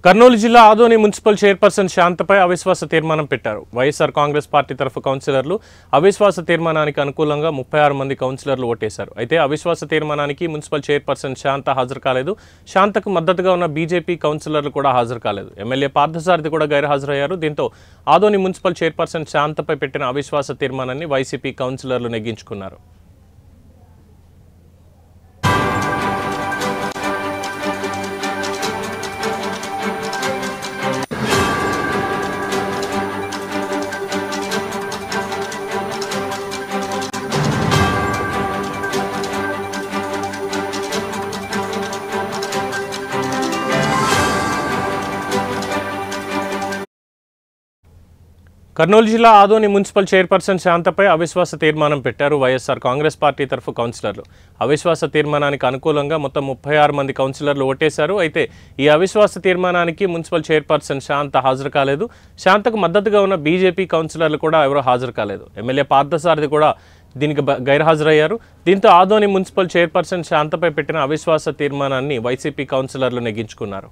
కర్నూలు జిల్లా Adoni municipal chairperson శాంతపై అవిశ్వాస తీర్మానం పెట్టారు. వైఎస్ఆర్ కాంగ్రెస్ పార్టీ తరఫు కౌన్సిలర్లు అవిశ్వాస తీర్మానానికి అనుకూలంగా 36 మంది కౌన్సిలర్లు ఓటేశారు. అయితే అవిశ్వాస తీర్మానానికి మున్సిపల్ చైర్పర్సన్ శాంత హాజరు కాలేదు. శాంతకు మద్దతుగా ఉన్న బీజేపీ కౌన్సిలర్లు కూడా హాజరు కాలేదు. ఎమ్మెల్యే పార్థసారథి కూడా గైర్హాజరయ్యారు. దీంతో ఆదోని మున్సిపల్ చైర్పర్సన్ శాంతపై పెట్టిన అవిశ్వాస తీర్మానాన్ని వైసీపీ కౌన్సిలర్లు నెగ్గించుకున్నారు. కర్నూలు జిల్లా ఆదోని మున్సిపల్ చైర్పర్సన్ శాంతపై అవిశ్వాస తీర్మానం పెట్టారు వైఎస్ఆర్ కాంగ్రెస్ పార్టీ తరఫు కౌన్సిలర్లు. అవిశ్వాస తీర్మానానికి అనుకూలంగా మొత్తం 36 మంది కౌన్సిలర్లు ఓటేశారు. అయితే ఈ అవిశ్వాస తీర్మానానికి మున్సిపల్ చైర్పర్సన్ శాంత హాజరు కాలేదు. శాంతకు మద్దతుగా ఉన్న బీజేపీ కౌన్సిలర్లు కూడా ఎవరూ హాజరు కాలేదు. ఎమ్మెల్యే పార్థసారథి కూడా దీనికి గైర్హాజరయ్యారు. దీంతో ఆదోని మున్సిపల్ చైర్పర్సన్ శాంతపై పెట్టిన అవిశ్వాస తీర్మానాన్ని వైసీపీ కౌన్సిలర్లు నెగ్గించుకున్నారు.